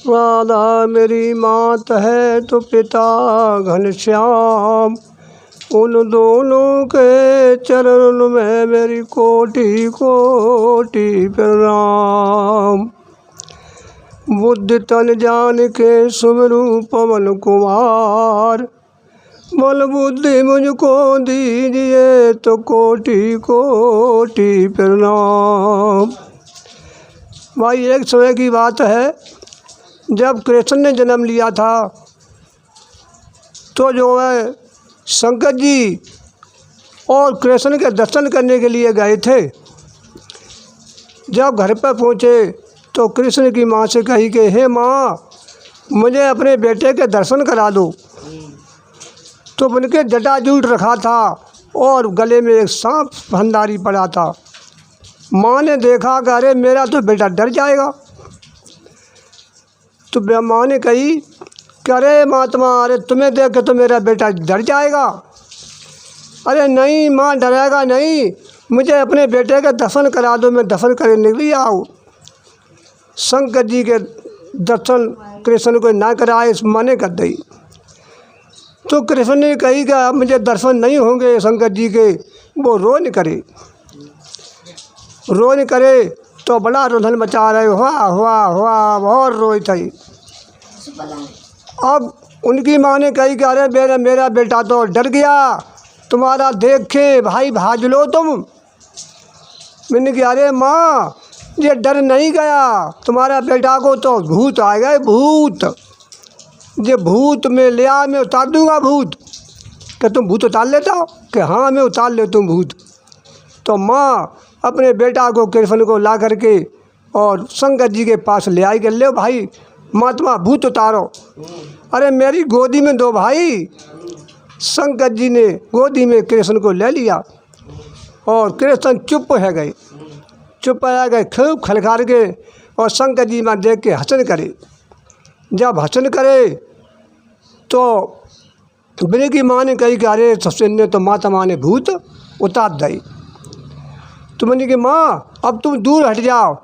राधा मेरी मात है तो पिता घनश्याम, उन दोनों के चरण में मेरी कोटि कोटि प्रणाम। बुद्धि तन जान के सुमिरू पवन कुमार, बल बुद्धि मुझको दीजिए तो कोटि कोटि प्रणाम। भाई एक समय की बात है, जब कृष्ण ने जन्म लिया था तो जो है शंकर जी और कृष्ण के दर्शन करने के लिए गए थे। जब घर पर पहुँचे तो कृष्ण की माँ से कही कि हे माँ, मुझे अपने बेटे के दर्शन करा दो। तो उनके जटाजूट रखा था और गले में एक सांप भंडारी पड़ा था। माँ ने देखा कि अरे मेरा तो बेटा डर जाएगा। तो माँ ने कही कि अरे महात्मा, अरे तुम्हें देख के तो मेरा बेटा डर जाएगा। अरे नहीं माँ, डरेगा नहीं, मुझे अपने बेटे के दर्शन करा दो, मैं दर्शन करने के लिए आऊँ। शंकर जी के दर्शन कृष्ण को ना कराए, इस मने कर दी। तो कृष्ण ने कही कि अब मुझे दर्शन नहीं होंगे शंकर जी के। वो रोन करे तो बड़ा रोधन मचा रहे, हुआ बहुत रोई थी। अब उनकी माँ ने कही कि अरे मेरा बेटा तो डर गया, तुम्हारा देख के भाई भाज लो तुम। मैंने कहा अरे माँ, ये डर नहीं गया, तुम्हारा बेटा को तो भूत आ गए, भूत। ये भूत में लिया, मैं उतार दूंगा भूत। कि तुम भूत उतार लेता हो? कि हाँ मैं उतार लेता हूँ भूत। तो माँ अपने बेटा को कृष्ण को ला करके और शंकर जी के पास ले आई कि ले भाई महात्मा भूत उतारो। अरे मेरी गोदी में दो भाई। शंकर जी ने गोदी में कृष्ण को ले लिया और कृष्ण चुप है गए, खूब खलखार के। और शंकर जी माँ देख के हसन करे। जब हसन करे तो बिने की माँ ने कही कि अरे ससुर ने तो माता माँ ने भूत उतार दी। तो मैंने कि माँ अब तुम दूर हट जाओ,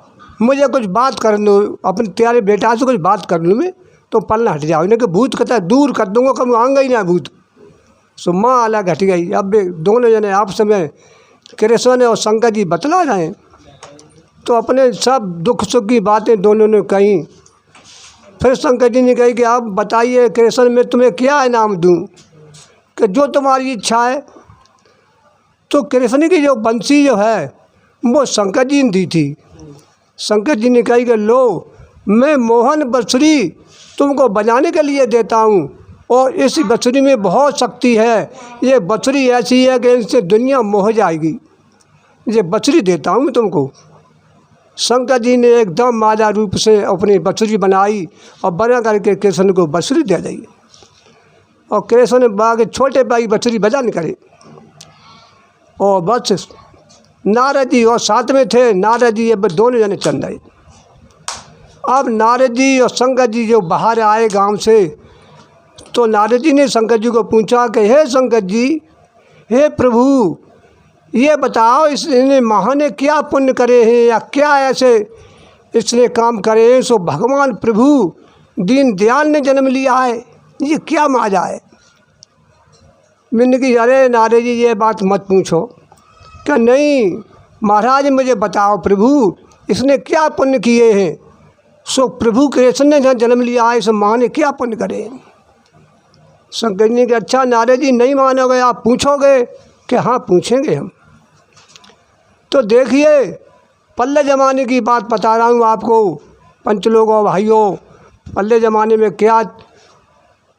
मुझे कुछ बात कर दो, अपने तेरे बेटा से कुछ बात कर लूँ मैं, तो पलना हट जाओ। इन्हें कि भूत कहता है दूर कर दूँगा, कभी आऊँगा ही ना भूत। सो माँ अलग हट गई। अब दोनों जने आपस में कृष्ण और शंकर जी बतला रहे हैं। तो अपने सब दुख सुख की बातें दोनों ने कही। फिर शंकर जी ने कही कि आप बताइए कृष्ण, मैं तुम्हें क्या इनाम दूँ? कि जो तुम्हारी इच्छा है। तो कृष्ण की जो बंसी जो है वो शंकर जी ने दी थी। शंकर जी ने कही कि लो, मैं मोहन बंसुरी तुमको बजाने के लिए देता हूँ, और इस बंसुरी में बहुत शक्ति है। ये बंसुरी ऐसी है कि इससे दुनिया मोह जाएगी। ये बंसुरी देता हूँ मैं तुमको। शंकर जी ने एकदम माला रूप से अपनी बंसुरी बनाई और बना करके कृष्ण को बंसुरी दे दी। और कृष्ण बाग छोटे भाई बंसुरी बजा नहीं करे। और बस नारद जी और साथ में थे। नारद जी अब दोनों जने चल रहे। अब नारद जी और शंकर जी जो बाहर आए गांव से, तो नारद जी ने शंकर जी को पूछा कि हे शंकर जी, हे प्रभु, ये बताओ इसने माँ ने क्या पुण्य करे हैं या क्या ऐसे इसने काम करे हैं सो भगवान प्रभु दीन दयाल ने जन्म लिया है, ये क्या माजा है? मैंने कहा अरे नारद जी ये बात मत पूछो। क्या नहीं महाराज, मुझे बताओ प्रभु इसने क्या पुण्य किए हैं, सो प्रभु कृष्ण ने जहाँ जन्म लिया है सो माँ ने क्या पुण्य करे। शंकर जी ने कहा अच्छा नारद जी नहीं मानोगे, आप पूछोगे? कि हाँ पूछेंगे हम। तो देखिए पल्ले ज़माने की बात बता रहा हूँ आपको पंचलोगों भाइयों। पल्ले ज़माने में क्या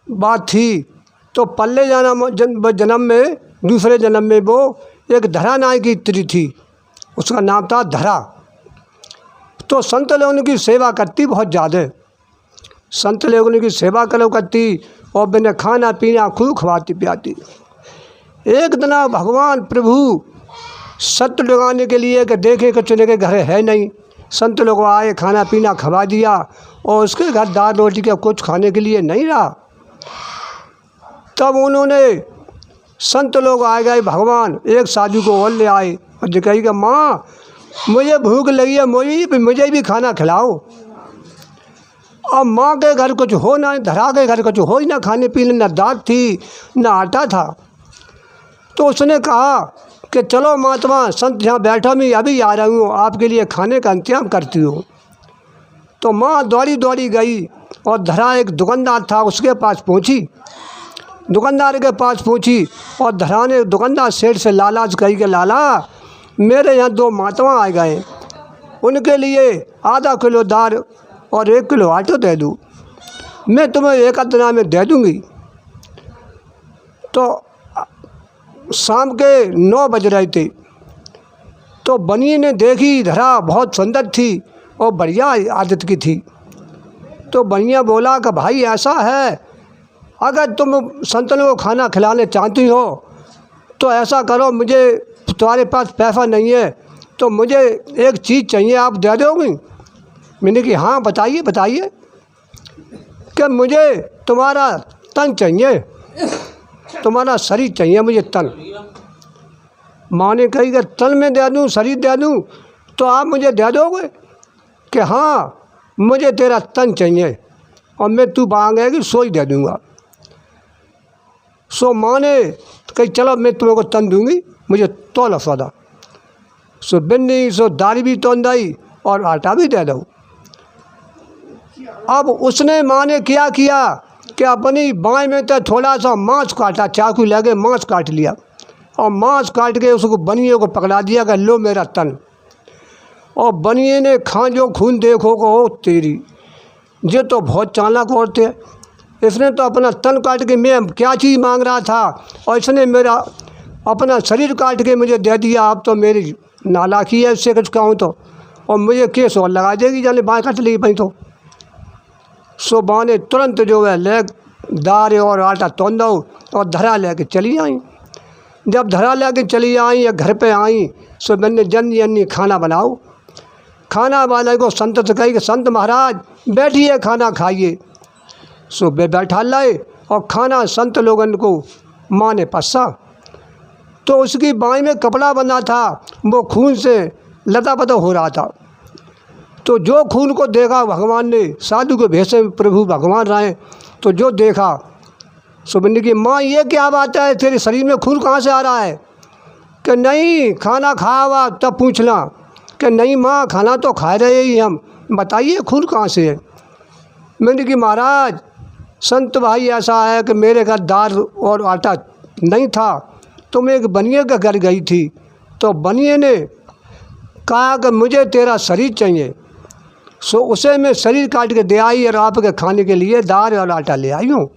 बात थी, तो पल्ले जन्म में दूसरे जन्म में वो एक धरा नाम की स्त्री थी, उसका नाम था धरा। तो संत लोगों की सेवा करती बहुत ज़्यादा। संत लोगों की सेवा करती और बिना खाना पीना खूब खवाती पियाती। एक दिन भगवान प्रभु सत्य लगाने के लिए कि देखे कि चुने के घर है नहीं, संत लोग आए, खाना पीना खवा दिया और उसके घर दाल रोटी का कुछ खाने के लिए नहीं रहा। तब उन्होंने संत लोग आ गए, भगवान एक साधु को और ले आए और जो कही कि माँ मुझे भूख लगी है, मुझे भी खाना खिलाओ। अब माँ के घर कुछ हो ना, धरा के घर कुछ हो ही ना, खाने पीने ना दाल थी ना आटा था। तो उसने कहा कि चलो महात्मा संत यहाँ बैठा, मैं अभी आ रही हूँ, आपके लिए खाने का इंतजाम करती हूँ। तो माँ दौड़ी दौड़ी गई और धरा एक दुकानदार था उसके पास पहुँची। दुकानदार के पास पहुँची और धरा ने दुकानदार सेठ से लालाज कही कि लाला मेरे यहाँ 2 महात्मा आ गए, उनके लिए आधा किलो दाल और 1 किलो आटा दे दूँ, मैं तुम्हें 1 दिना में दे दूँगी। तो शाम के 9 बज रहे थे। तो बनिए ने देखी धरा बहुत सुंदर थी और बढ़िया आदत की थी। तो बनिया बोला कि भाई ऐसा है, अगर तुम संतनों को खाना खिलाने चाहती हो तो ऐसा करो, मुझे तुम्हारे पास पैसा नहीं है तो मुझे एक चीज़ चाहिए, आप दे दोगी? मैंने कहा हाँ बताइए बताइए। कि मुझे तुम्हारा तन चाहिए, तुम्हारा शरीर चाहिए मुझे, तन। माँ ने कही कि तन में दे दूँ, शरीर दे दूँ तो आप मुझे दे दोगे? कि हाँ मुझे तेरा तन चाहिए और मैं तू मांगेगी सो ही दे दूँगा। सो माँ ने कही चलो मैं तुम्हें को तन दूँगी, मुझे तोला सौदा। सो बिन्नी सो दाल भी तोल दई और आटा भी दे दो। अब उसने माँ ने क्या किया कि अपनी बाएं में तो थोड़ा सा मांस काटा, चाकू लगे मांस काट लिया और मांस काट के उसको बनिए को पकड़ा दिया कि लो मेरा तन। और बनिए ने खांजो खून देखो को हो तेरी, ये तो बहुत चालाक औरत है, इसने तो अपना तन काट के, मैं क्या चीज़ मांग रहा था और इसने मेरा अपना शरीर काट के मुझे दे दिया। अब तो मेरी नालायकी है, इससे कुछ कहूँ तो, और मुझे केस और लगा देगी, जाने बाएँ कट ली भाई। तो सो माँ ने तुरंत जो है ले दाल और आटा तोड़ दो और धरा लेके चली आई। जब धरा लेके चली आई या घर पे आई सो मैंने जन्नी खाना बनाओ। खाना वाले को संत से कही कि संत महाराज बैठिए खाना खाइए। सो बैठा लाए और खाना संत लोगन को माँ ने पसा। तो उसकी बाई में कपड़ा बंधा था, वो खून से लतापता हो रहा था। तो जो खून को देखा भगवान ने, साधु के भेष में प्रभु भगवान रहे, तो जो देखा सो मैंने की माँ ये क्या बात है, तेरे शरीर में खून कहाँ से आ रहा है? कि नहीं खाना खाया हुआ तब पूछना। कि नहीं माँ खाना तो खा रहे ही हम, बताइए खून कहाँ से है? मैंने कि महाराज संत भाई ऐसा है कि मेरे घर दाल और आटा नहीं था तो मैं एक बनिए के घर गई थी, तो बनिए ने कहा कि मुझे तेरा शरीर चाहिए। सो उसे मैं शरीर काट के दे आई और आपके खाने के लिए दाल और आटा ले आई हूँ।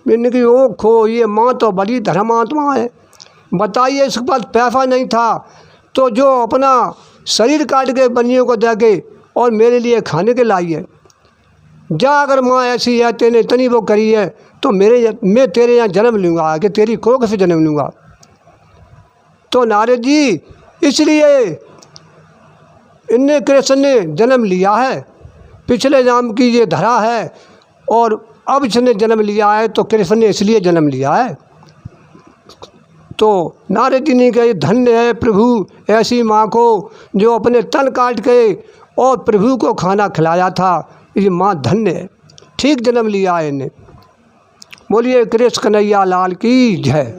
मैंने कहा ओ खो, ये माँ तो बड़ी धर्मात्मा है, बताइए इसके पास पैसा नहीं था तो जो अपना शरीर काट के बनियों को दे के और मेरे लिए खाने के लाई है। जा अगर माँ ऐसी है, तेने इतनी वो करी है तो मैं तेरे यहाँ जन्म लूँगा, आगे तेरी कोख से जन्म लूँगा। तो नारद जी इसलिए इनने कृष्ण ने जन्म लिया है, पिछले जन्म की ये धरा है और अब इसने जन्म लिया है, तो कृष्ण ने इसलिए जन्म लिया है। तो नारद जी ने कहा धन्य है प्रभु ऐसी माँ को जो अपने तन काट के और प्रभु को खाना खिलाया था, ये माँ धन्य है, ठीक जन्म लिया है इन्हें। बोलिए कृष्ण कन्हैया लाल की जय।